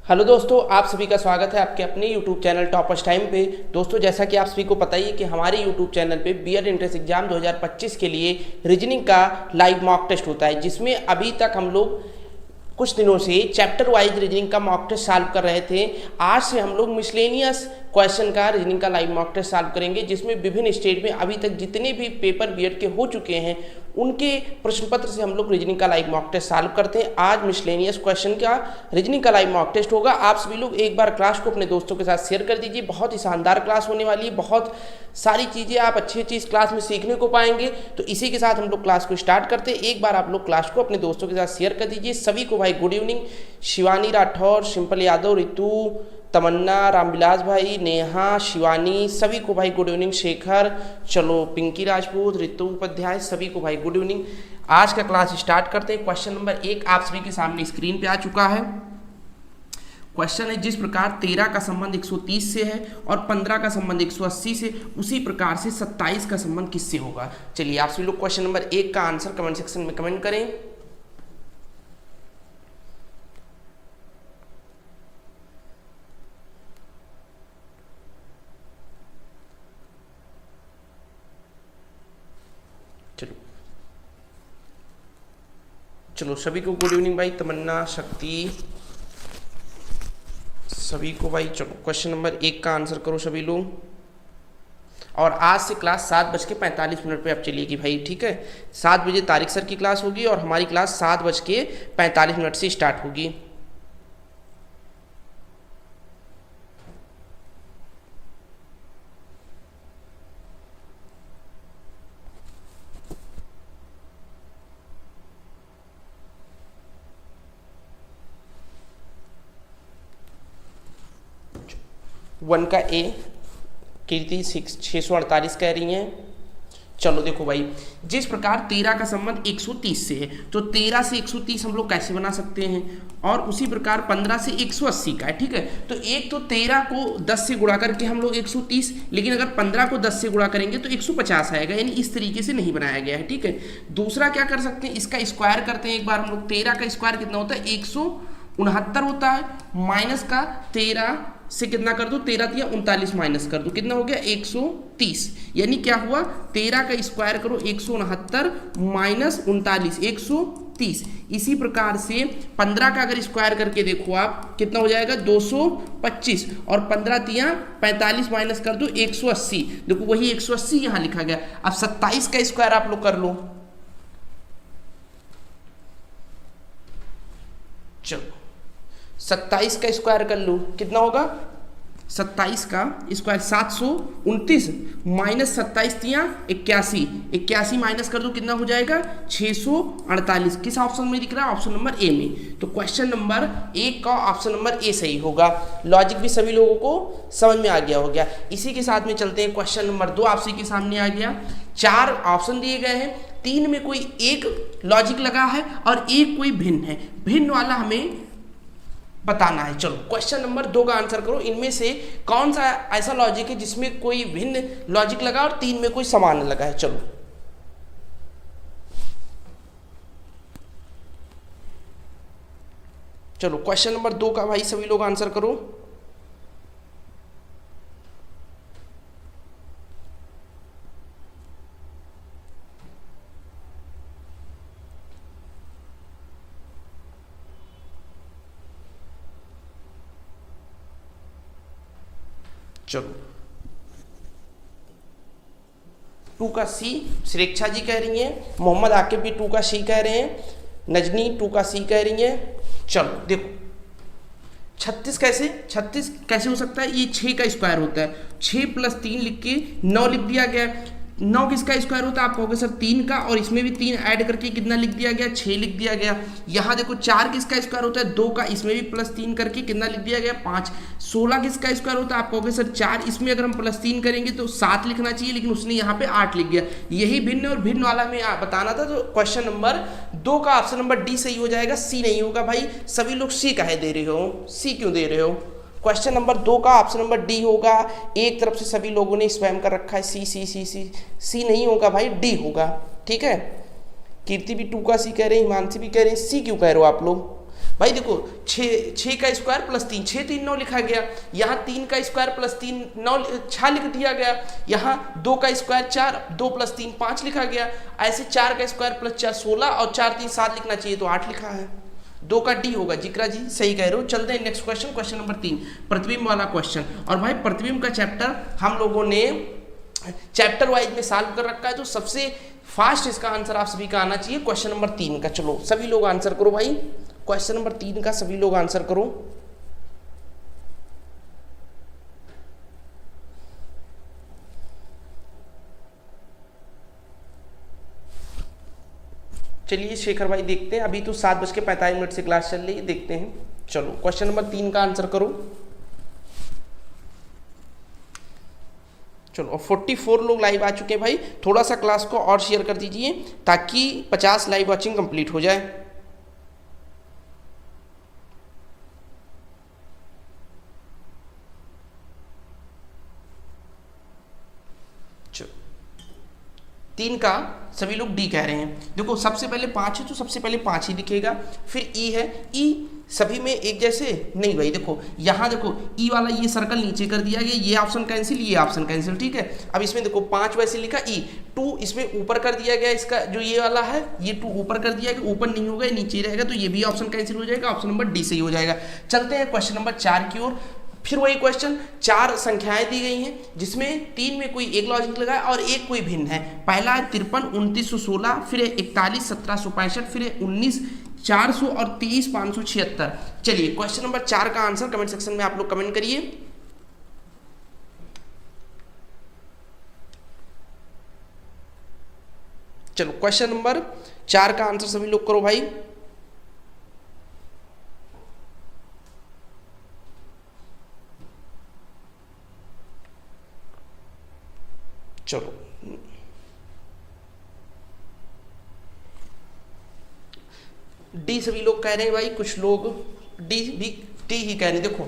Hello दोस्तों, आप सभी का स्वागत है आपके अपने यूट्यूब चैनल टॉपर्स टाइम पे। दोस्तों, जैसा कि आप सभी को पता ही है कि हमारे यूट्यूब चैनल पे बीएड एंट्रेंस एग्जाम 2025 के लिए रीजनिंग का लाइव मॉक टेस्ट होता है, जिसमें अभी तक हम लोग कुछ दिनों से चैप्टर वाइज रीजनिंग का मॉक टेस्ट सॉल्व कर रहे थे। आज से हम लोग मिसलेनियस क्वेश्चन का रीजनिंग का लाइव मॉक टेस्ट सॉल्व करेंगे, जिसमें विभिन्न स्टेट में अभी तक जितने भी पेपर बीएड के हो चुके हैं उनके प्रश्न पत्र से हम लोग रीजनिंग का लाइव मॉक टेस्ट सॉल्व करते हैं। आज मिसलेनियस क्वेश्चन का रीजनिंग का लाइव मॉक टेस्ट होगा। आप सभी लोग एक बार क्लास को अपने दोस्तों के साथ शेयर कर दीजिए। बहुत ही शानदार क्लास होने वाली है, बहुत सारी चीज़ें आप अच्छी अच्छी इस क्लास में सीखने को पाएंगे। तो इसी के साथ हम लोग क्लास को स्टार्ट करते हैं। एक बार आप लोग क्लास को अपने दोस्तों के साथ शेयर कर दीजिए। सभी को भाई गुड इवनिंग। शिवानी राठौर, सिंपल यादव, रितु, तमन्ना, रामविलास भाई, नेहा, शिवानी, सभी को भाई गुड इवनिंग। शेखर, चलो, पिंकी राजपूत, रितु उपाध्याय, सभी को भाई गुड इवनिंग। आज का क्लास स्टार्ट करते हैं। क्वेश्चन नंबर 1 आप सभी के सामने स्क्रीन पे आ चुका है। क्वेश्चन है, जिस प्रकार 13 का संबंध 130 से है और 15 का संबंध 180 से, उसी प्रकार से 27 का संबंध किससे होगा। चलिए आप सभी लोग क्वेश्चन नंबर 1 का आंसर कमेंट सेक्शन में कमेंट करें। चलो सभी को गुड इवनिंग भाई। तमन्ना, शक्ति, सभी को भाई। चलो क्वेश्चन नंबर 1 का आंसर करो सभी लोग। और आज से क्लास 7:45 पे अब चलिएगी भाई, ठीक है। 7 बजे तारिक सर की क्लास होगी और हमारी क्लास 7:45 से स्टार्ट होगी। वन का ए कीर्ति 648 कह रही हैं। चलो देखो भाई, जिस प्रकार 13 का संबंध 130 से है, तो 13 से 130 हम लोग कैसे बना सकते हैं, और उसी प्रकार 15 से 180 का है, ठीक है। तो एक तो 13 को 10 से गुणा करके हम लोग 130, लेकिन अगर 15 को 10 से गुणा करेंगे तो 150 आएगा, यानी इस तरीके से नहीं बनाया गया है, ठीक है। दूसरा क्या कर सकते हैं, इसका स्क्वायर करते हैं एक बार हम लोग। 13 का स्क्वायर कितना होता है, 169 होता है, माइनस का 13 से कितना कर दो, 13 या 39 माइनस कर दो, कितना हो गया 130। यानी क्या हुआ, 13 का स्क्वायर करो 169 माइनस 39 130। इसी प्रकार से 15 का अगर स्क्वायर करके देखो आप, कितना हो जाएगा 225, और 15 या 45 माइनस कर दो 180। देखो वही 180 यहाँ लिखा गया। अब 27 का स्क्वायर आप लोग कर लो। चलो 27 का स्क्वायर कर लो, कितना होगा 27 का स्क्वायर 729 माइनस 27 या 81 माइनस कर दो, कितना हो जाएगा 648। किस ऑप्शन में दिख रहा है, ऑप्शन नंबर ए में। तो क्वेश्चन नंबर 1 का ऑप्शन नंबर ए सही होगा। लॉजिक भी सभी लोगों को समझ में आ गया हो गया। इसी के साथ में चलते हैं। क्वेश्चन नंबर 2 आप सभी के सामने आ गया। 4 ऑप्शन दिए गए हैं, 3 में कोई एक लॉजिक लगा है और एक कोई भिन्न है। भिन्न वाला हमें बताना है। चलो क्वेश्चन नंबर 2 का आंसर करो। इनमें से कौन सा ऐसा लॉजिक है जिसमें कोई भिन्न लॉजिक लगा और 3 में कोई समान लगा है। चलो क्वेश्चन नंबर 2 का भाई सभी लोग आंसर करो। चलो 2 का सी श्रेक्षा जी कह रही हैं, मोहम्मद आकिब भी 2 का सी कह रहे हैं, नजनी 2 का सी कह रही हैं। चलो देखो 36 कैसे हो सकता है, ये 6 का स्क्वायर होता है, 6 + 3 लिख के 9 लिख दिया गया। 9 किसका स्क्वायर होता है, आप कहोगे सर 3 का, और इसमें भी 3 ऐड करके कितना लिख दिया गया 6 लिख दिया गया। यहाँ देखो 4 किसका स्क्वायर होता है, 2 का, इसमें भी +3 करके कितना लिख दिया गया 5। 16 किसका स्क्वायर होता है, आप कहोगे सर 4, इसमें अगर हम +3 करेंगे तो 7 लिखना चाहिए, लेकिन उसने यहाँ पे 8 लिख दिया। यही भिन्न और भिन्न वाला में बताना था। तो क्वेश्चन नंबर 2 का ऑप्शन नंबर डी सही हो जाएगा, सी नहीं होगा भाई। सभी लोग सी काहे दे रहे हो, सी क्यों दे रहे हो। क्वेश्चन नंबर 2 का ऑप्शन नंबर डी होगा। एक तरफ से सभी लोगों ने स्पैम कर रखा है सी सी सी सी सी नहीं होगा भाई, डी होगा, ठीक है। कीर्ति भी 2 का सी कह रहे हैं, हिमांशी भी कह रहे हैं, सी क्यों कह रहे हो आप लोग। भाई देखो 6 का स्क्वायर प्लस 3, 6 3 9 लिखा गया। यहाँ 3 का स्क्वायर प्लस 3 9 6 लिख दिया गया। यहाँ 2 का स्क्वायर 4, 2 प्लस 3 5 लिखा गया। ऐसे 4 का स्क्वायर प्लस 4 16 और 4 3 7 लिखना चाहिए तो 8 लिखा है। 2 का डी होगा। जिक्रा जी सही कह रहे हो। चलते हैं नेक्स्ट क्वेश्चन, क्वेश्चन नंबर 3 प्रतिबिंब वाला क्वेश्चन। और भाई प्रतिबिंब का चैप्टर हम लोगों ने चैप्टर वाइज में सॉल्व कर रखा है, तो सबसे फास्ट इसका आंसर आप सभी का आना चाहिए क्वेश्चन नंबर 3 का। चलो सभी लोग आंसर करो भाई, क्वेश्चन नंबर 3 का सभी लोग आंसर करो। चलिए शेखर भाई देखते हैं, अभी तो 7:45 से क्लास चल रही है, देखते हैं। चलो क्वेश्चन नंबर 3 का आंसर करो। चलो और 44 लोग लाइव आ चुके हैं भाई। थोड़ा सा क्लास को और शेयर कर दीजिए ताकि 50 लाइव वॉचिंग कंप्लीट हो जाए। चलो 3 का सभी लोग डी कह रहे हैं। देखो सबसे पहले 5 है तो सबसे पहले 5 ही दिखेगा, फिर ई है। ई सभी में एक जैसे नहीं भाई, देखो यहाँ देखो ई वाला ये सर्कल नीचे कर दिया गया, ये ऑप्शन कैंसिल, ये ऑप्शन कैंसिल, ठीक है। अब इसमें देखो 5 वैसे लिखा, ई 2 इसमें ऊपर कर दिया गया, इसका जो ये वाला है ये 2 ऊपर कर दिया गया, ऊपर नहीं होगा नीचे रहेगा, तो ये भी ऑप्शन कैंसिल हो जाएगा, ऑप्शन नंबर डी सही हो जाएगा। चलते हैं क्वेश्चन नंबर 4 की ओर। फिर वही क्वेश्चन, 4 संख्याएं दी गई हैं जिसमें 3 में कोई एक लॉजिक लगा है और एक कोई भिन्न है। पहला है 53 2916, फिर है 41 1765, फिर है 19 400 और 23 576। चलिए क्वेश्चन नंबर 4 का आंसर कमेंट सेक्शन में आप लोग कमेंट करिए। चलो क्वेश्चन नंबर 4 का आंसर सभी लोग करो भाई। चलो डी सभी लोग कह रहे हैं भाई, कुछ लोग डी ही कह रहे हैं। देखो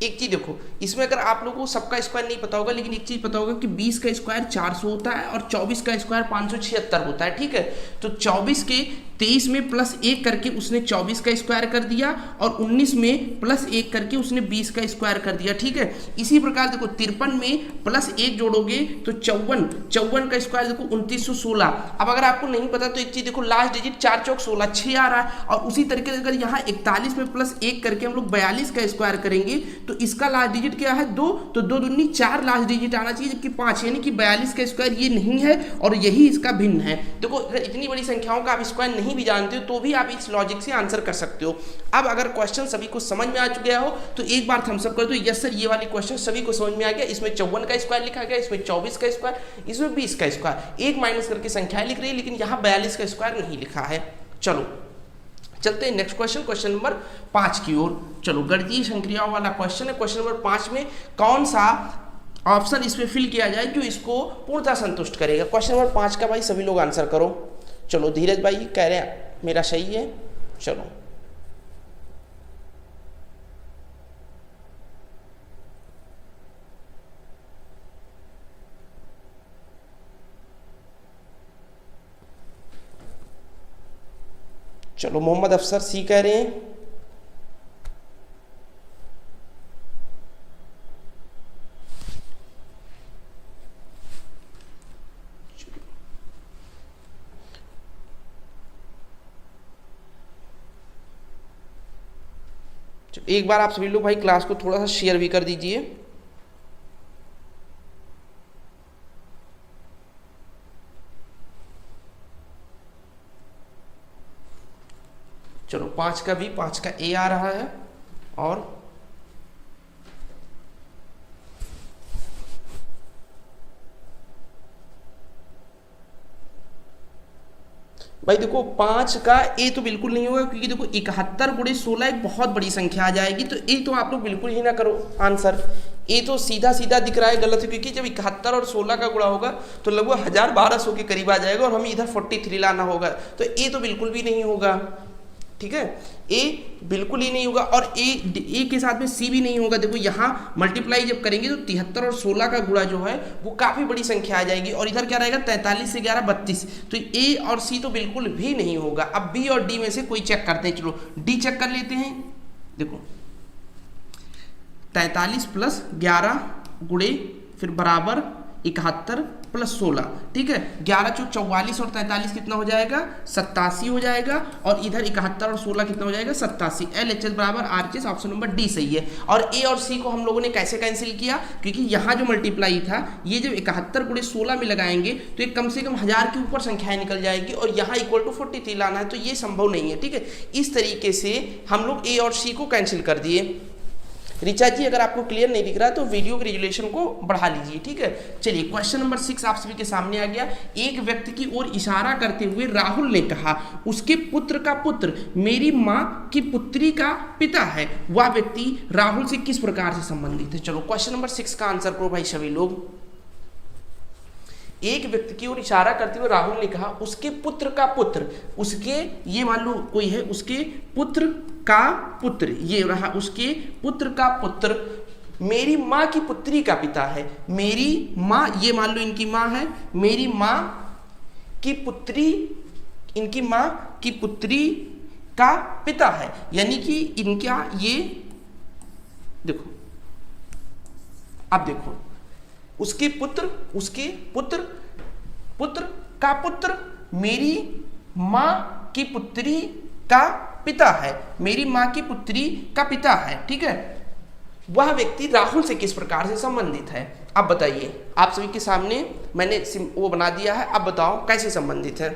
एक चीज देखो, इसमें अगर आप लोगों को सबका स्क्वायर नहीं पता होगा, लेकिन एक चीज पता होगा कि 20 का स्क्वायर 400 होता है और 24 का स्क्वायर 576 होता है, ठीक है। तो 24 के 23 में प्लस 1 करके उसने 24 का स्क्वायर कर दिया और 19 में प्लस 1 करके उसने 20 का स्क्वायर कर दिया, ठीक है। इसी प्रकार देखो 53 में प्लस 1 जोड़ोगे तो 54 का स्क्वायर देखो 2916। अब अगर आपको नहीं पता तो एक चीज देखो, लास्ट डिजिट 4 चौक 16 6 आ रहा है, और उसी तरीके से अगर यहाँ 41 में प्लस 1 करके हम लोग 42 का स्क्वायर करेंगे तो इसका लास्ट डिजिट क्या है 2, तो 2 दूनी 4 लास्ट डिजिट आना चाहिए, जबकि 5, यानी कि 42 का स्क्वायर ये नहीं है और यही इसका भिन्न है। देखो इतनी बड़ी संख्याओं का आप स्क्वायर नहीं भी जानते हो तो भी आप इस लॉजिक से आंसर कर सकते हो। अब अगर क्वेश्चन सभी को समझ में आ गया हो तो एक बार थम्स अप कर दो, यस सर ये वाली क्वेश्चन सभी को समझ में आ गया। इसमें 54 का स्क्वायर लिखा गया, इसमें 24 का स्क्वायर, इसमें 20 का स्क्वायर, एक माइनस करके संख्याएं लिख रही है, लेकिन यहाँ 42 का स्क्वायर नहीं लिखा है। चलो चलते हैं नेक्स्ट क्वेश्चन, क्वेश्चन नंबर 5 की ओर। चलो गणितीय संक्रियाओं वाला क्वेश्चन है। क्वेश्चन नंबर 5 में कौन सा ऑप्शन इसमें फिल किया जाए जो इसको पूर्णतः संतुष्ट करेगा। क्वेश्चन नंबर 5 का भाई सभी लोग आंसर करो। चलो धीरज भाई कह रहे हैं मेरा सही है। चलो चलो मोहम्मद अफसर सी कह रहे हैं। एक बार आप सभी लोग भाई क्लास को थोड़ा सा शेयर भी कर दीजिए। चलो 5 का भी, 5 का ए आ रहा है। और भाई देखो 5 का ए तो बिल्कुल नहीं होगा, क्योंकि देखो 71 गुणे 16 एक बहुत बड़ी संख्या आ जाएगी, तो ए तो आप लोग बिल्कुल ही ना करो आंसर। ए तो सीधा सीधा दिख रहा है गलत है, क्योंकि जब 71 और 16 का गुणा होगा तो लगभग 1200 के करीब आ जाएगा और हमें इधर 43 लाना होगा, तो ए तो बिल्कुल भी नहीं होगा, ठीक है, ए बिल्कुल ही नहीं होगा और ए के साथ में सी भी नहीं होगा। देखो यहाँ मल्टीप्लाई जब करेंगे तो 73 और 16 का गुणा जो है वो काफ़ी बड़ी संख्या आ जाएगी और इधर क्या रहेगा 43 से 11 32, तो ए और सी तो बिल्कुल भी नहीं होगा। अब बी और डी में से कोई चेक करते हैं, चलो डी चेक कर लेते हैं। देखो 43 प्लस 11 गुणे फिर बराबर 71 प्लस 16, ठीक है, 11 चौक 44 और 43 कितना हो जाएगा 87 हो जाएगा और इधर 71 और 16 कितना हो जाएगा 87। LHS बराबर RHS, ऑप्शन नंबर डी सही है। और ए और सी को हम लोगों ने कैसे कैंसिल किया, क्योंकि यहाँ जो मल्टीप्लाई था ये जब 71 गुणे 16 में लगाएंगे तो एक कम से कम 1000 के ऊपर संख्याएं निकल जाएगी और यहाँ इक्वल टू 43 लाना है, तो ये संभव नहीं है। ठीक है, इस तरीके से हम लोग ए और सी को कैंसिल कर दिए। रिचा जी अगर आपको क्लियर नहीं दिख रहा तो वीडियो के रेजुलेशन को बढ़ा लीजिए। ठीक है, चलिए क्वेश्चन नंबर 6 आप सभी के सामने आ गया। एक व्यक्ति की ओर इशारा करते हुए राहुल ने कहा, उसके पुत्र का पुत्र मेरी माँ की पुत्री का पिता है। वह व्यक्ति राहुल से किस प्रकार से संबंधित है। चलो क्वेश्चन नंबर 6 का आंसर करो भाई सभी लोग। एक व्यक्ति की ओर इशारा करते हुए राहुल ने कहा, उसके पुत्र का पुत्र, उसके ये मान लो कोई है, उसके पुत्र का पुत्र, ये रहा उसके पुत्र का पुत्र मेरी माँ की पुत्री का पिता है। मेरी माँ, ये मान लो इनकी माँ है, मेरी माँ की पुत्री, इनकी माँ की पुत्री का पिता है, यानी कि इनका ये देखो, अब देखो उसके पुत्र, उसके पुत्र, पुत्र का पुत्र मेरी माँ की पुत्री का पिता है, मेरी माँ की पुत्री का पिता है। ठीक है, वह व्यक्ति राहुल से किस प्रकार से संबंधित है। अब बताइए, आप सभी के सामने मैंने वो बना दिया है, अब बताओ कैसे संबंधित है।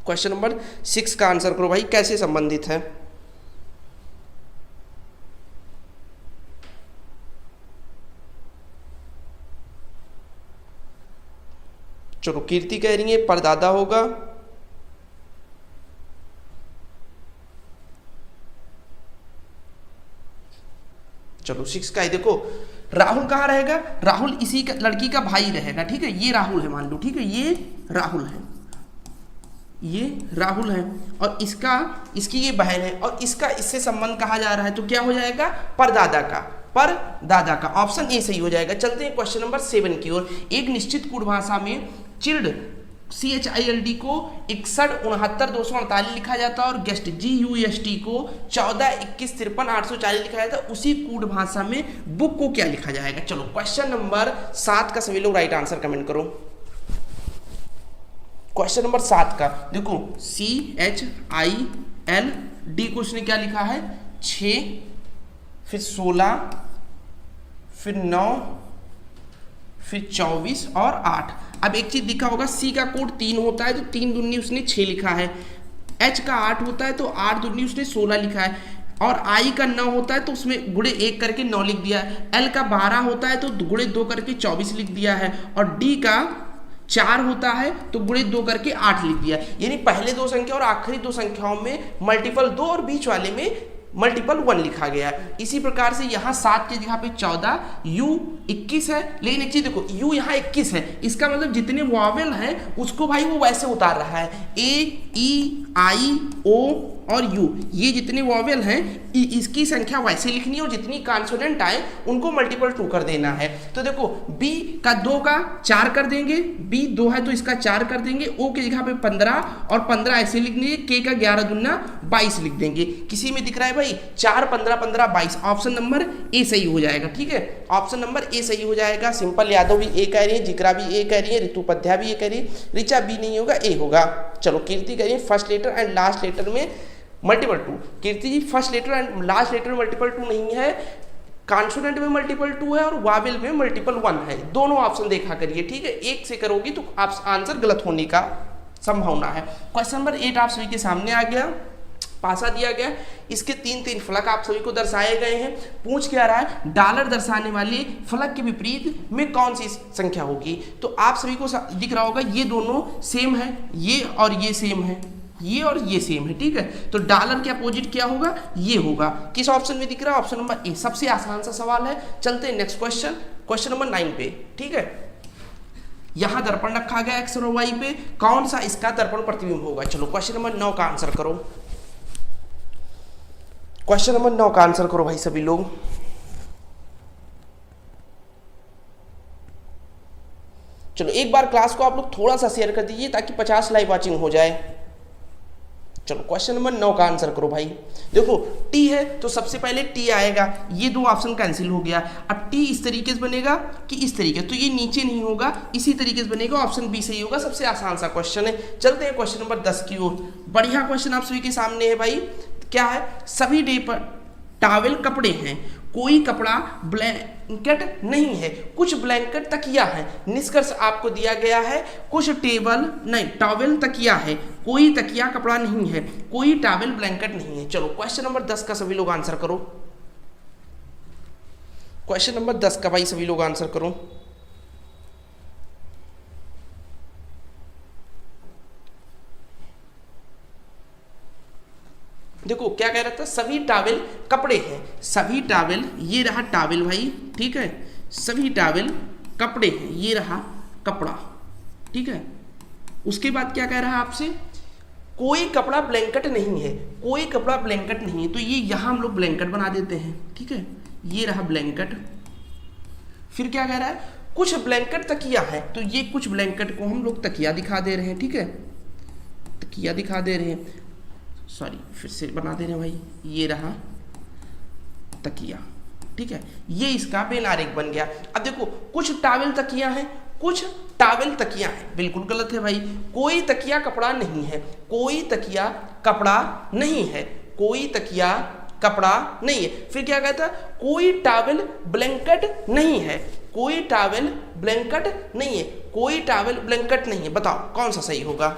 क्वेश्चन नंबर 6 का आंसर करो भाई, कैसे संबंधित है। चलो कीर्ति कह रही है परदादा होगा, चलो 6 का ही देखो, राहुल कहाँ रहेगा, राहुल इसी का लड़की का भाई रहेगा। ठीक है, ये राहुल है मान लो, ठीक है, ये राहुल है, ये राहुल है और इसका, इसकी ये बहन है और इसका इससे संबंध कहा जा रहा है, तो क्या हो जाएगा परदादा का, पर दादा का, ऑप्शन ए सही हो जाएगा। चलते हैं क्वेश्चन नंबर 7 की ओर। एक निश्चित कूट भाषा में चिल्ड CHILD को 61 69 248 लिखा जाता है और गेस्ट GUST को 14 21 53 840 लिखा जाता है। उसी कूट भाषा में बुक को क्या लिखा जाएगा। चलो क्वेश्चन नंबर 7 का सभी लोग राइट आंसर कमेंट करो। क्वेश्चन नंबर 7 का देखो, CHILD को उसने क्या लिखा है 6 फिर 16 फिर 9 फिर 24 और 8। अब एक चीज दिखा होगा, सी का कोड 3 होता है तो 3 दूनी उसने 6 लिखा है, H का 8 होता है तो 8 दूनी उसने 16 लिखा है और I का 9 होता है तो उसमें गुणे 1 करके 9 लिख दिया है, L का 12 होता है तो गुणे 2 करके 24 लिख दिया है और D का 4 होता है तो गुणे 2 करके 8 लिख दिया। यानी पहले 2 संख्या और आखिरी 2 संख्याओं में मल्टीपल 2 और बीच वाले में मल्टीपल 1 लिखा गया है। इसी प्रकार से यहाँ 7 के जगह पे 14, U 21 है, लेकिन एक चीज देखो U यहाँ 21 है, इसका मतलब जितने वॉवेल हैं उसको भाई वो वैसे उतार रहा है, A E I O और U, ये जितने वॉवेल हैं इसकी संख्या वैसे लिखनी है और जितनी कॉन्सोनेंट आए उनको मल्टीपल 2 कर देना है। तो देखो B का 2 का 4 कर देंगे, B 2 है तो इसका 4 कर देंगे, O की जगह पे 15 और 15 ऐसे लिख देंगे, K का 11 दूना 22 लिख देंगे। किसी में दिख रहा है भाई 4 15 15 22, ऑप्शन नंबर ए सही हो जाएगा। ठीक है, ऑप्शन नंबर ए सही हो जाएगा। सिंपल यादव भी ए कह रही है, जिक्रा भी ए कह रही है, ऋतु पध्या भी ए कह रही है, ऋचा बी नहीं होगा ए होगा। चलो कीर्ति कह रही है first letter and last letter में multiple 2। Kirti ji first letter and last letter में मल्टीपल 2 नहीं है, कॉन्सोनेंट में मल्टीपल 2 है और वावेल में मल्टीपल 1 है। दोनों ऑप्शन देखा करिए। ठीक है, एक से करोगी तो आप आंसर गलत होने का संभावना है। क्वेश्चन नंबर 8 आप सभी के सामने आ गया, पासा दिया गया, इसके 3 फलक आप सभी को दर्शाए गए हैं। पूछ क्या रहा है, डॉलर दर्शाने वाले फलक के विपरीत में कौन सी संख्या होगी। तो आप सभी को दिख रहा होगा ये दोनों सेम है, ये और ये सेम है, ये और ये सेम है। ठीक है, तो डॉलर के अपोजिट क्या होगा, ये होगा। किस ऑप्शन में दिख रहा है, ऑप्शन नंबर ए। सबसे आसान सा सवाल है। चलते हैं नेक्स्ट क्वेश्चन, क्वेश्चन नंबर 9 पे। ठीक है, यहां दर्पण रखा गया एक्स और वाई पे, कौन सा इसका दर्पण प्रतिबिंब होगा। चलो क्वेश्चन नंबर 9 का आंसर करो। क्वेश्चन नंबर 9 का आंसर करो भाई सभी लोग। चलो एक बार क्लास को आप लोग थोड़ा सा शेयर कर दीजिए ताकि 50 लाइव वाचिंग हो जाए। चलो क्वेश्चन नंबर 9 का आंसर करो भाई। देखो टी है तो सबसे पहले टी आएगा, ये दो ऑप्शन कैंसिल हो गया। अब टी इस तरीके से बनेगा कि इस तरीके, तो ये नीचे नहीं होगा, इसी तरीके से बनेगा, ऑप्शन बी सही होगा। सबसे आसान सा क्वेश्चन है। चलते हैं क्वेश्चन नंबर 10 की ओर। बढ़िया क्वेश्चन आप सभी के सामने है भाई। क्या है? सभी डे पर टॉवेल कपड़े हैं, कोई कपड़ा ब्लैंकेट नहीं है, कुछ ब्लैंकेट तकिया है। निष्कर्ष आपको दिया गया है कुछ टॉवेल तकिया है, कोई तकिया कपड़ा नहीं है, कोई टॉवेल ब्लैंकेट नहीं है। चलो क्वेश्चन नंबर 10 का सभी लोग आंसर करो। क्वेश्चन नंबर 10 का भाई सभी लोग आंसर करो। देखो क्या कह रहा था, सभी टॉवेल कपड़े हैं, सभी टॉवेल, ये रहा टॉवेल भाई, ठीक है, सभी टॉवेल कपड़े हैं, ये रहा कपड़ा, ठीक है। उसके बाद क्या कह रहा है आपसे, कोई कपड़ा ब्लैंकेट नहीं है, कोई कपड़ा ब्लैंकेट नहीं है, तो ये यहां हम लोग ब्लैंकेट बना देते हैं, ठीक है, ये रहा ब्लैंकेट। फिर क्या कह रहा है, कुछ ब्लैंकेट तकिया है, तो ये कुछ ब्लैंकेट को हम लोग तकिया दिखा दे रहे हैं, ठीक है, तकिया दिखा दे रहे हैं, सॉरी फिर से बना दे रहे हैं भाई, ये रहा तकिया, ठीक है, ये इसका बेल आरेख बन गया। अब देखो कुछ टॉवेल तकिया है, कुछ टॉवेल तकिया है, बिल्कुल गलत है भाई। कोई तकिया कपड़ा नहीं है, कोई तकिया कपड़ा नहीं है, कोई तकिया कपड़ा नहीं है। फिर क्या कहता है, कोई टॉवेल ब्लैंकेट नहीं है, कोई टॉवेल ब्लैंकेट नहीं है, कोई टॉवेल ब्लैंकेट नहीं है। बताओ कौन सा सही होगा?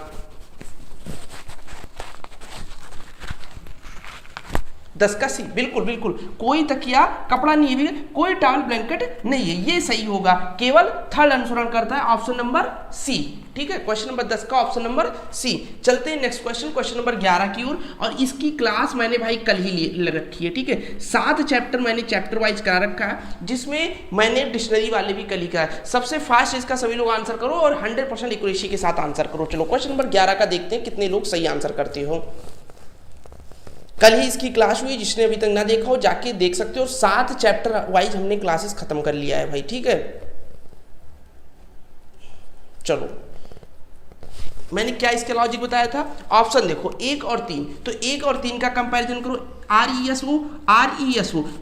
10 का सी, बिल्कुल बिल्कुल, कोई तकिया कपड़ा नहीं है, कोई टॉवेल ब्लैंकेट नहीं है, ये सही होगा। केवल थर्ड अनुसरण करता है, ऑप्शन नंबर सी, ठीक है। क्वेश्चन नंबर 10 का ऑप्शन नंबर सी। चलते हैं नेक्स्ट क्वेश्चन, क्वेश्चन नंबर 11 की ओर। और इसकी क्लास मैंने भाई कल ही ले रखी है, ठीक है। 7 चैप्टर मैंने चैप्टर वाइज करा रखा है, जिसमें मैंने डिक्शनरी वाले भी कल ही करा है। सबसे फास्ट इसका सभी लोग आंसर करो और 100% एक्यूरेसी के साथ आंसर करो। चलो क्वेश्चन नंबर 11 का देखते हैं कितने लोग सही आंसर करते हो। कल ही इसकी क्लास हुई, जिसने अभी तक ना देखा हो जाके देख सकते हो। 7 चैप्टर वाइज हमने क्लासेस खत्म कर लिया है भाई, ठीक है। चलो मैंने क्या इसके लॉजिक बताया था, ऑप्शन देखो 1 और 3, तो 1 और 3 का कंपैरिजन करो, RESO,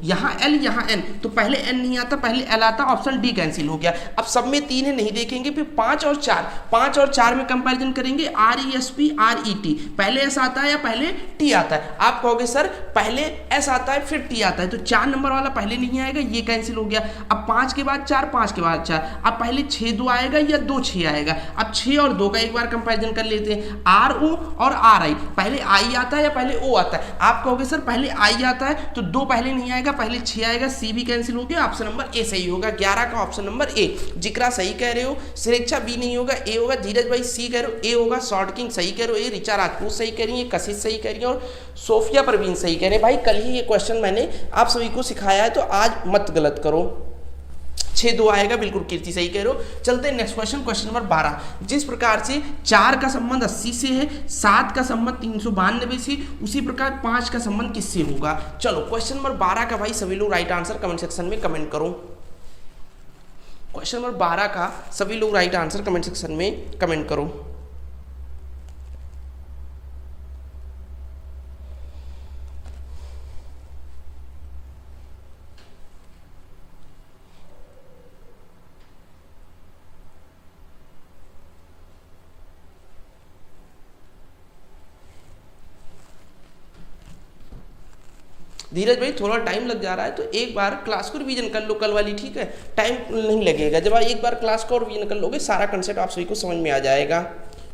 यहाँ L यहाँ N, तो पहले N नहीं आता, पहले L आता, ऑप्शन डी कैंसिल हो गया। अब सब में 3 है, नहीं देखेंगे। फिर 5 और 4 में कंपैरिजन करेंगे, RESP RET, पहले S आता है या पहले T आता है? आप कहोगे सर पहले S आता है फिर T आता है, तो 4 नंबर वाला पहले नहीं आएगा, ये कैंसिल हो गया। अब 5 के बाद 4, 5 के बाद 4, अब पहले 6 2 आएगा या 2 6 आएगा? अब 6 और 2 का एक बार कंपैरिजन कर लेते हैं, RO और RI, पहले I आता है या पहले O आता है? आप कहोगे सर पहले I आता है, तो 2 पहले नहीं आएगा, पहले 6 आएगा, सी भी कैंसिल हो गया, ऑप्शन नंबर ए सही होगा। 11 का ऑप्शन नंबर ए। जिक्रा सही कह रहे हो, सुरक्षा बी नहीं होगा, ए होगा। धीरज भाई सी कह रहे हो, ए होगा। शॉर्ट किंग सही कह रहे हो, ए। रिचा राजपूत सही कह रही है, कशिश सही कह रही है और सोफिया परवीन सही कह रहे हैं। भाई कल ही ये क्वेश्चन मैंने आप सभी को सिखाया है, तो आज मत गलत करो। 6 2 आएगा, बिल्कुल कीर्ति सही कह रहे हो। चलते हैं नेक्स्ट क्वेश्चन, क्वेश्चन नंबर 12। जिस प्रकार से 4 का संबंध 80 से है, 7 का संबंध 392 से, उसी प्रकार 5 का संबंध किससे होगा? चलो क्वेश्चन नंबर 12 का भाई सभी लोग राइट आंसर कमेंट सेक्शन में कमेंट करो। क्वेश्चन नंबर 12 का सभी लोग राइट आंसर कमेंट सेक्शन में कमेंट करो। धीरज भाई थोड़ा टाइम लग जा रहा है, तो एक बार क्लास को रिवीजन कर लो कल वाली, ठीक है। टाइम नहीं लगेगा, जब आप एक बार क्लास को रिवीजन कर लोगे सारा कंसेप्ट आप सभी को समझ में आ जाएगा।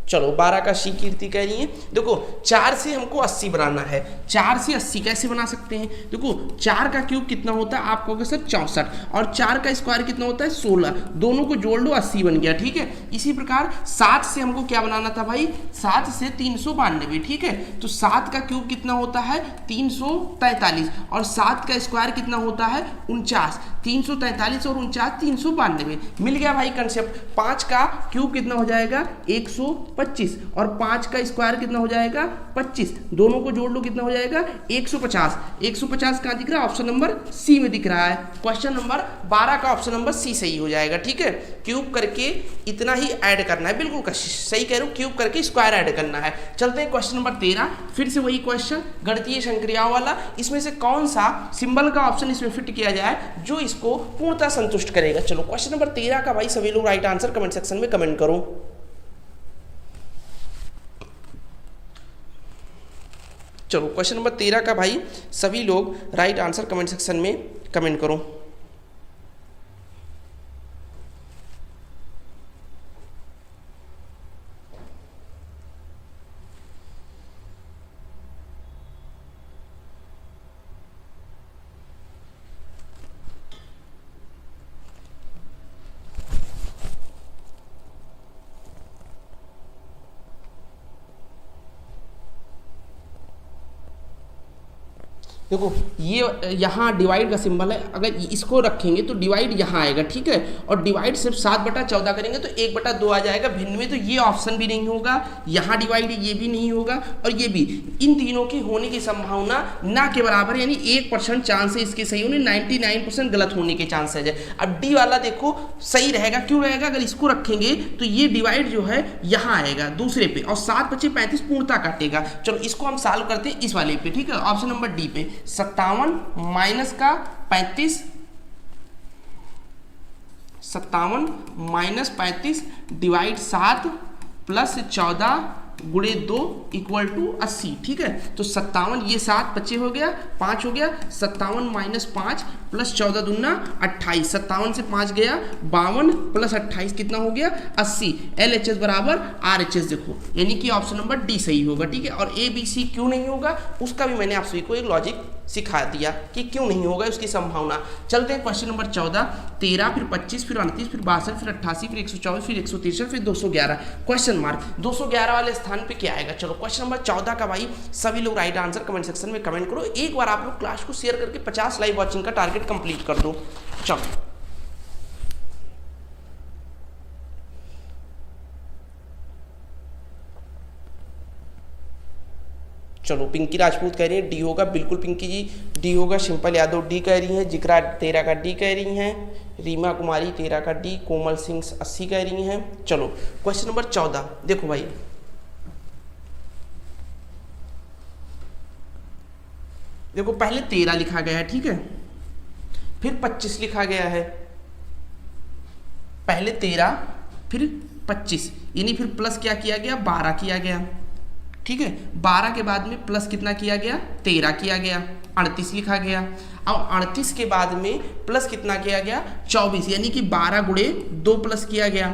चलो 12 का शी कीर्ति कह रही है। देखो 4 से हमको 80 बनाना है, 4 से 80 कैसे बना सकते हैं? देखो 4 का क्यूब कितना होता है? आप कहोगे सर 64, और 4 का स्क्वायर कितना होता है? 16, दोनों को जोड़ लो 80 बन गया, ठीक है। इसी प्रकार 7 से हमको क्या बनाना था भाई? 7 से 392, ठीक है। तो 7 का क्यूब कितना होता है? 343, और 7 का स्क्वायर कितना होता है? 49, 343 और 49 392, मिल गया भाई कंसेप्ट। 5 का क्यूब कितना हो जाएगा 125 और 5 का स्क्वायर कितना हो जाएगा 25, दोनों को जोड़ लो कितना हो जाएगा 150। 150 कहाँ दिख रहा है, ऑप्शन नंबर सी में दिख रहा है। क्वेश्चन नंबर 12 का ऑप्शन नंबर सी सही हो जाएगा। ठीक है, क्यूब करके इतना ही ऐड करना है, बिल्कुल सही कह रहे हो, क्यूब करके स्क्वायर ऐड करना है। चलते हैं क्वेश्चन नंबर 13, फिर से वही क्वेश्चन गणितीय संक्रियाओं वाला। इसमें से कौन सा सिंबल का ऑप्शन इसमें फिट किया जाए जो इसको पूर्णतः संतुष्ट करेगा। चलो क्वेश्चन नंबर 13 का भाई सभी लोग राइट आंसर कमेंट सेक्शन में कमेंट करो। चलो क्वेश्चन नंबर 13 का भाई सभी लोग राइट आंसर कमेंट सेक्शन में कमेंट करो। देखो ये यहाँ डिवाइड का सिंबल है, अगर इसको रखेंगे तो डिवाइड यहाँ आएगा। ठीक है, और डिवाइड सिर्फ 7/14 करेंगे तो 1/2 आ जाएगा भिन्न में, तो ये ऑप्शन भी नहीं होगा, यहाँ डिवाइड ये भी नहीं होगा और ये भी। इन तीनों की होने की संभावना ना के बराबर, यानी 1% चांस है इसके सही होने, 99% गलत होने के चांसेज है। अब डी वाला देखो सही रहेगा, क्यों रहेगा, अगर इसको रखेंगे तो ये डिवाइड जो है यहाँ आएगा दूसरे पे और 7 बचे 35 पूर्णता काटेगा। चलो इसको हम सॉल्व करते हैं इस वाले पे। ठीक है, ऑप्शन नंबर डी पे 57 माइनस का 35, 57 माइनस 35 डिवाइड 7 प्लस 14 गुणे 2 इक्वल टू 80। ठीक है, तो 57, ये 7 बचे हो गया, 5 हो गया, 57 माइनस 5 प्लस 14 दूना 28, 57 से 5 गया 52 प्लस 28 कितना हो गया 80। LHS बराबर RHS देखो, यानी कि ऑप्शन नंबर डी सही होगा। ठीक है, और ABC क्यों नहीं होगा उसका भी मैंने आप सभी को एक लॉजिक सिखा दिया कि क्यों नहीं होगा उसकी संभावना। चलते हैं क्वेश्चन नंबर 14, 13 फिर 25 फिर 29 फिर 62 फिर 88 फिर 124 फिर 163 फिर 211, क्वेश्चन मार्क 211 वाले स्थान पे क्या आएगा। चलो क्वेश्चन नंबर 14 का भाई सभी लोग राइट आंसर कमेंट सेक्शन में कमेंट करो। एक बार आप लोग क्लास को शेयर करके 50 लाइव वॉचिंग का टारगेट कंप्लीट कर दो। चलो चलो पिंकी राजपूत कह रही है डी होगा, बिल्कुल पिंकी जी डी होगा। शिंपल यादव डी कह रही हैं, जिक्रा 13 का डी कह रही हैं, रीमा कुमारी 13 का डी, कोमल सिंह 80 कह रही हैं। चलो क्वेश्चन नंबर 14 देखो भाई, देखो पहले 13 लिखा गया है। ठीक है, फिर 25 लिखा गया है, पहले 13 फिर 25, यानी फिर प्लस क्या किया गया 12 किया गया। ठीक है, 12 के बाद में प्लस कितना किया गया 13 किया गया, 38 लिखा गया। अब 38 के बाद में प्लस कितना किया गया 24, यानी कि 12 गुणे 2 प्लस किया गया।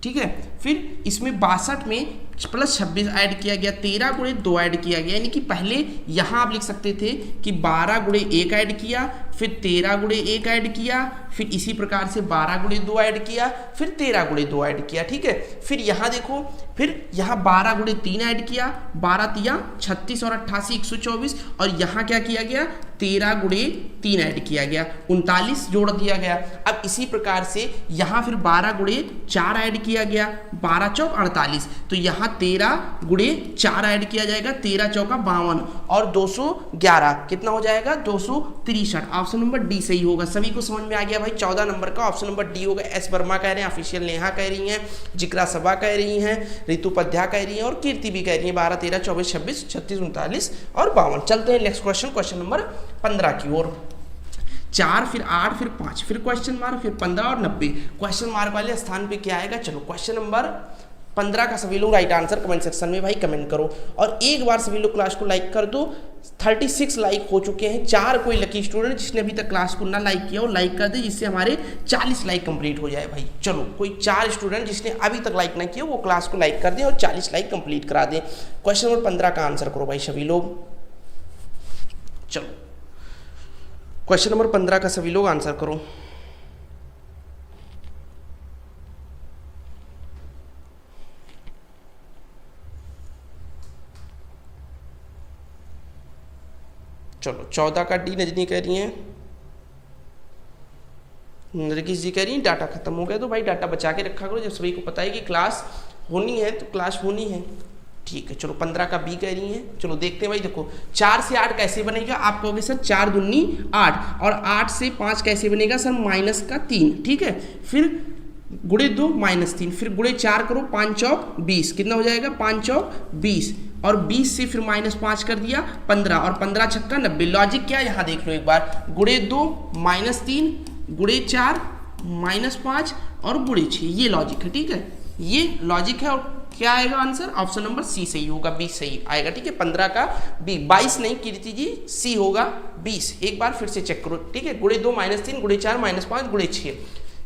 ठीक है, फिर इसमें 62 में प्लस 26 ऐड किया गया, 13 गुणे 2 ऐड किया गया, यानी कि पहले यहाँ आप लिख सकते थे कि 12 गुणे 1 ऐड किया, फिर 13 गुणे 1 ऐड किया, फिर इसी प्रकार से 12 गुणे 2 ऐड किया, फिर 13 गुणे 2 ऐड किया। ठीक है, फिर यहाँ देखो, फिर यहाँ 12 गुणे 3 ऐड किया, 12 तिया 36 और 88 124, और यहाँ क्या किया गया 13 गुणे 3 ऐड किया गया, 39 जोड़ दिया गया। अब इसी प्रकार से यहाँ फिर 12 गुणे 4 ऐड किया गया, 12 चौक 48, तो यहाँ 13 गुणे 4 ऐड किया जाएगा, 13 चौका 52 और 211 कितना हो जाएगा 263। ऑप्शन नंबर डी सही होगा। सभी को समझ में आ गया भाई, 14 नंबर का ऑप्शन नंबर डी होगा। एस वर्मा कह रहे हैं, ऑफिशियल नेहा कह रही हैं, जिक्रा सबा कह रही हैं, रितु पध्या कह रही हैं और कीर्ति भी कह रही है 12 13 24 26 36 39 और 52। चलते हैं नेक्स्ट क्वेश्चन, क्वेश्चन नंबर 15 की ओर। 4 फिर 8 फिर 5 फिर क्वेश्चन मार्क फिर 15 और 90, क्वेश्चन मार्क वाले स्थान पे क्या आएगा। चलो क्वेश्चन नंबर 15 का सभी लोग राइट आंसर कमेंट सेक्शन में भाई कमेंट करो, और एक बार सभी लोग क्लास को लाइक कर दो। 36 लाइक हो चुके हैं, 4 कोई लकी स्टूडेंट जिसने अभी तक क्लास को ना लाइक किया हो लाइक कर दे, जिससे हमारे 40 लाइक कंप्लीट हो जाए भाई। चलो कोई 4 स्टूडेंट जिसने अभी तक लाइक ना किया वो क्लास को लाइक कर दे और 40 लाइक कंप्लीट करा दे। क्वेश्चन नंबर 15 का आंसर करो भाई सभी लोग। चलो क्वेश्चन नंबर 15 का सभी लोग आंसर करो। चलो 14 का डी नजनी कह रही हैं, नरगिस जी कह रही है डाटा खत्म हो गया, तो भाई डाटा बचा के रखा करो, जब सभी को पता है कि क्लास होनी है तो क्लास होनी है। ठीक है, चलो 15 का बी कह रही है। चलो देखते हैं भाई, देखो 4 से 8 कैसे बनेगा, आप कहोगे सर 4 दूनी 8, और 8 से 5 कैसे बनेगा सर -3। ठीक है, फिर गुणे 2 -3, फिर गुणे 4 करो, 5 चौक 20, कितना हो जाएगा 5 चौक 20, और 20 से फिर -5 कर दिया 15, और 15 छक्का 90। लॉजिक क्या है यहाँ देख लो एक बार, गुणे 2 -3, गुणे 4 -5 और गुणे 6, ये लॉजिक है। ठीक है, ये लॉजिक है, और क्या आएगा आंसर, ऑप्शन नंबर सी सही होगा, 20 सही आएगा। ठीक है, 15 का बी, 22 नहीं कीर्ति जी, सी होगा 20। एक बार फिर से चेक करो। ठीक है, गुणे 2 -3, गुणे 4 -5, गुणे 6।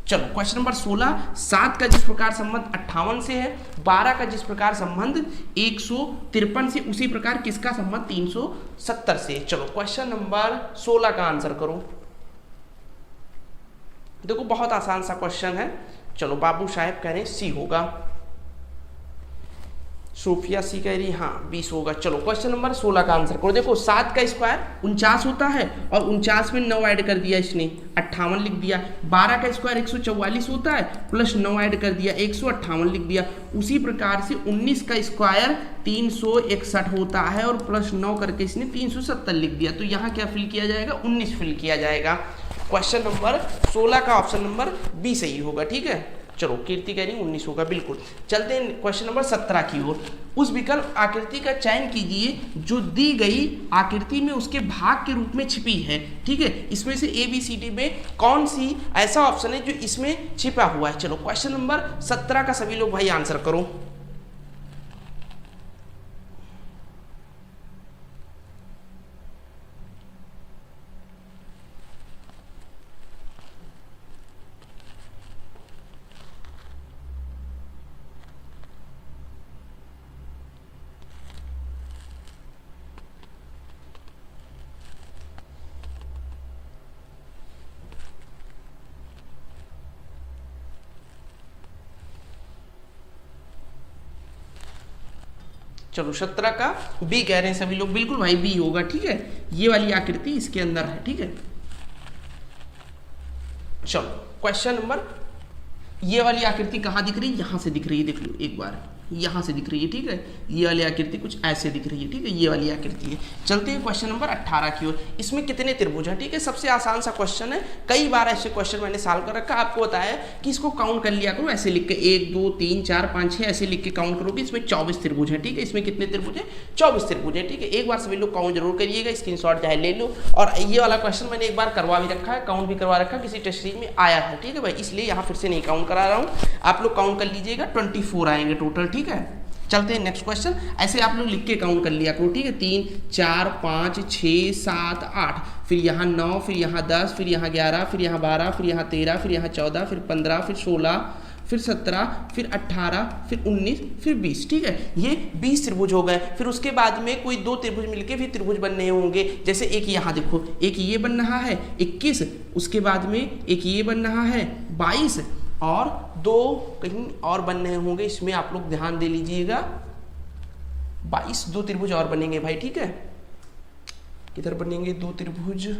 चलो क्वेश्चन नंबर 16, 7 का जिस प्रकार संबंध 58 से है, 12 का जिस प्रकार संबंध 153 से, उसी प्रकार किसका संबंध 370 से। चलो क्वेश्चन नंबर 16 का आंसर करो। देखो बहुत आसान सा क्वेश्चन है। चलो बाबू साहेब कह रहे हैं सी होगा, सोफिया सी कह रही हाँ 20 होगा। चलो क्वेश्चन नंबर 16 का आंसर करो। देखो 7 का स्क्वायर 49 होता है, और 49 में 9 ऐड कर दिया इसने, 58 लिख दिया। 12 का स्क्वायर 144 होता है, प्लस 9 ऐड कर दिया, 158 लिख दिया। उसी प्रकार से 19 का स्क्वायर 361 होता है, और प्लस 9 करके इसने 370 लिख दिया। तो यहाँ क्या फिल किया जाएगा, 19 फिल किया जाएगा। क्वेश्चन नंबर 16 का ऑप्शन नंबर बी सही होगा। ठीक है, चलो कीर्ति कह रही 19 होगा, बिल्कुल। चलते हैं क्वेश्चन नंबर 17 की ओर। उस विकल्प आकृति का चयन कीजिए जो दी गई आकृति में उसके भाग के रूप में छिपी है। ठीक है, इसमें से ए बी सी डी में कौन सी ऐसा ऑप्शन है जो इसमें छिपा हुआ है। चलो क्वेश्चन नंबर 17 का सभी लोग भाई आंसर करो। चलो 17 का बी कह रहे हैं सभी लोग, बिल्कुल भाई बी होगा। ठीक है, ये वाली आकृति इसके अंदर है। ठीक है, चलो क्वेश्चन नंबर, ये वाली आकृति कहाँ दिख रही है, यहाँ से दिख रही है, देख लो एक बार, यहाँ से दिख रही है। ठीक है, ये वाली आकृति कुछ ऐसे दिख रही है। ठीक है, ये वाली आकृति है। चलते हैं क्वेश्चन नंबर 18 की ओर। इसमें कितने त्रिभुज हैं। ठीक है, सबसे आसान सा क्वेश्चन है, कई बार ऐसे क्वेश्चन मैंने सॉल्व कर रखा। आपको बताया कि इसको काउंट कर लिया करो, ऐसे लिख के 1 2 3 4 5 6 ऐसे लिख के काउंट करोगे। इसमें 24 त्रिभुज है। ठीक है, इसमें कितने त्रिभुज है, 24 त्रिभुज है। ठीक है, एक बार सभी लोग काउंट जरूर करिएगा, स्क्रीनशॉट चाहे ले लो। और ये वाला क्वेश्चन मैंने एक बार करवा भी रखा है, काउंट भी करवा रखा है, किसी टेस्ट सीरीज में आया है। ठीक है भाई, इसलिए यहाँ फिर से नहीं काउंट करा रहा हूँ, आप लोग काउंट कर लीजिएगा, 24 आएंगे टोटल। ठीक है, चलते हैं नेक्स्ट क्वेश्चन। ऐसे आप लोग लिख के काउंट कर लिया करो। ठीक है, 3 4 5 6 7 8, फिर यहाँ 9, फिर यहाँ 10, फिर यहाँ 11, फिर यहाँ 12, फिर यहाँ 13, फिर यहाँ 14, फिर 15, फिर 16, फिर 17, फिर 18, फिर 19, फिर 20। ठीक है, ये 20 त्रिभुज हो गए। फिर उसके बाद में कोई 2 त्रिभुज मिलके फिर त्रिभुज बन रहे होंगे। जैसे एक यहाँ देखो, एक ये बन रहा है 21, उसके बाद में एक ये बन रहा है 22, और 2 कहीं और बन रहे होंगे, इसमें आप लोग ध्यान दे लीजिएगा। 22 2 त्रिभुज और बनेंगे भाई। ठीक है, किधर बनेंगे 2 त्रिभुज,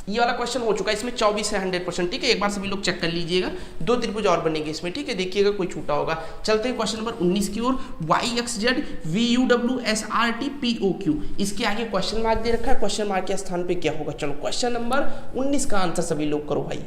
ये वाला क्वेश्चन हो चुका है, इसमें 24 है 100%। ठीक है, एक बार सभी लोग चेक कर लीजिएगा, 2 त्रिभुज और बनेंगे इसमें। ठीक है, देखिएगा कोई छूटा होगा। चलते हैं क्वेश्चन नंबर 19 की ओर। Y X Z V U W S R T P O Q, इसके आगे क्वेश्चन मार्क दे रखा है, क्वेश्चन मार्क के स्थान पे क्या होगा। चलो क्वेश्चन नंबर 19 का आंसर सभी लोग करो भाई।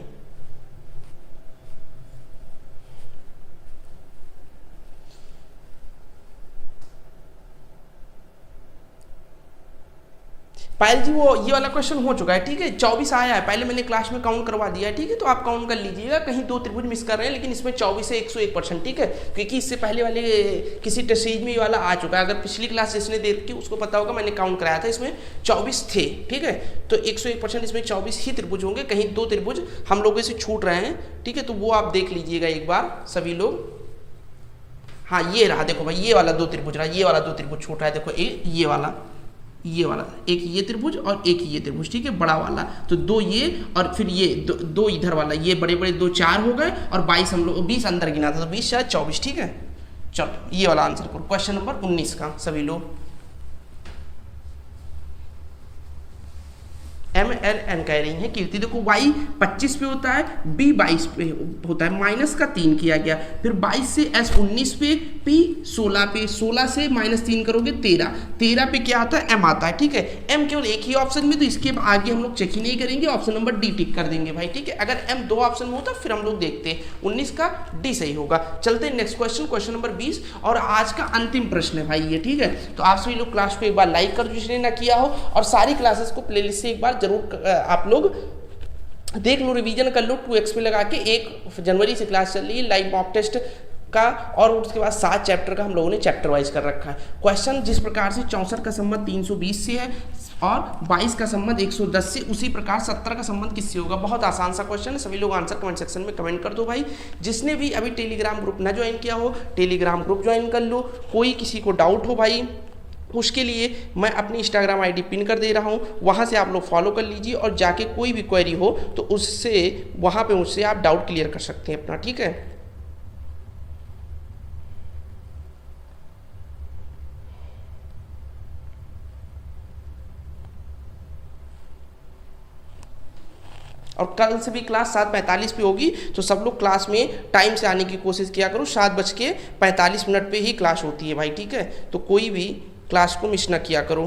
पायल जी वो ये वाला क्वेश्चन हो चुका है। ठीक है, 24 आया है, पहले मैंने क्लास में काउंट करवा दिया है। ठीक है, तो आप काउंट कर लीजिएगा, कहीं 2 त्रिभुज मिस कर रहे हैं, लेकिन इसमें 24 है 101%। ठीक है, क्योंकि इससे पहले वाले किसी टेस्ट सीरीज में ये वाला आ चुका है। अगर पिछली क्लास जिसने देखी उसको पता होगा, मैंने काउंट कराया था, इसमें 24 थे। ठीक है, तो 101% इसमें 24 ही त्रिभुज होंगे, कहीं 2 त्रिभुज हम लोगों से छूट रहे हैं। ठीक है, तो वो आप देख लीजिएगा एक बार सभी लोग। हाँ, ये रहा, देखो भाई, ये वाला 2 त्रिभुज रहा, ये वाला 2 त्रिभुज छूट रहा है। देखो ये वाला एक ये त्रिभुज और एक ये त्रिभुज। ठीक है, बड़ा वाला, तो 2 ये और फिर ये 2 इधर वाला, ये बड़े बड़े 2 4 हो गए, और 22 हम लोग 20 अंदर गिना था, तो 20 शायद 24। ठीक है, चलो ये वाला आंसर करो क्वेश्चन नंबर 19 का सभी लोग। MLN कह रही है कीर्ति। देखो y 25 पे होता है, b 22 पे होता है, माइनस का 3 किया गया, फिर 22 से s 19 पे, p 16 पे, 16 से -3 करोगे 13, 13 पे क्या आता है m आता है, ठीक है। m केवल एक ही ऑप्शन में, तो इसके आगे हम लोग चेक ही नहीं करेंगे, ऑप्शन नंबर डी टिक कर देंगे भाई, ठीक है। अगर m 2 ऑप्शन में होता फिर हम लोग देखते हैं, 19 का डी सही होगा। चलते हैं नेक्स्ट क्वेश्चन, क्वेश्चन नंबर 20 और आज का अंतिम प्रश्न है भाई ये, ठीक है। तो आप सभी लोग क्लास को एक बार लाइक कर दो जिसने ना किया हो, और सारी क्लासेस को प्लेलिस्ट से एक बार जरूर आप लोग देख लो, रिवीजन कर लो 2x पे लगा के। 1 जनवरी से क्लास चल रही है लाइव मॉक टेस्ट का, और उसके बाद 7 चैप्टर का हम लोगों ने चैप्टर वाइज कर रखा है। क्वेश्चन जिस प्रकार से 64 का संबंध 320 से है और 22 का संबंध 110 से, उसी प्रकार 70 का संबंध किससे होगा। बहुत आसान सा क्वेश्चन है, सभी लोग आंसर कमेंट सेक्शन में कमेंट कर दो भाई। जिसने भी अभी टेलीग्राम ग्रुप ना ज्वाइन किया हो, टेलीग्राम ग्रुप ज्वाइन कर लो। कोई किसी को डाउट हो भाई, उसके लिए मैं अपनी इंस्टाग्राम आईडी पिन कर दे रहा हूँ, वहाँ से आप लोग फॉलो कर लीजिए, और जाके कोई भी क्वेरी हो तो उससे वहाँ पे मुझसे आप डाउट क्लियर कर सकते हैं अपना, ठीक है। और कल से भी क्लास 7:45 पे होगी, तो सब लोग क्लास में टाइम से आने की कोशिश किया करो। 7:45 पे ही क्लास होती है भाई, ठीक है। तो कोई भी क्लास को मिस ना किया करो।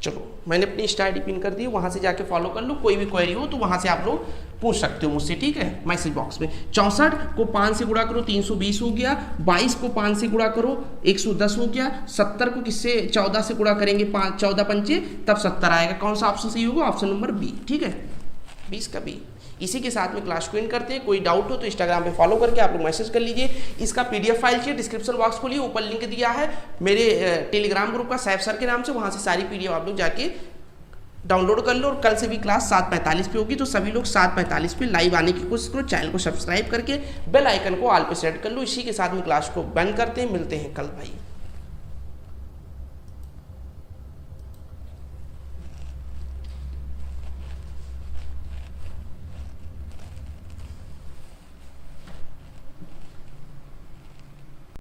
चलो मैंने अपनी इंस्टा आईडी पिन कर दी, वहां से जाके फॉलो कर लो। कोई भी क्वेरी हो तो वहां से आप लोग पूछ सकते हो मुझसे, ठीक है, मैसेज बॉक्स में। 64 को 5 से गुणा करो 320 हो गया, 22 को 5 से गुणा करो 110 हो गया, 70 को किससे 14 से गुणा करेंगे 14 पंचे तब 70 आएगा। कौन सा ऑप्शन सही होगा, ऑप्शन नंबर बी, ठीक है, 20 का बी। इसी के साथ में क्लास को इन करते हैं। कोई डाउट हो तो इंस्टाग्राम पे फॉलो करके आप लोग मैसेज कर लीजिए। इसका PDF फाइल चाहिए, डिस्क्रिप्शन बॉक्स खोलिए, ऊपर लिंक दिया है मेरे टेलीग्राम ग्रुप का सैफ सर के नाम से, वहाँ से सारी PDF आप लोग जाके डाउनलोड कर लो। और कल से भी क्लास 7:45 पे होगी, तो सभी लोग 7:45 पे लाइव आने की कोशिश करो। चैनल को सब्सक्राइब करके बेल आइकन को ऑल पे सेट कर लो। इसी के साथ में क्लास को बंद करते हैं, मिलते हैं कल भाई।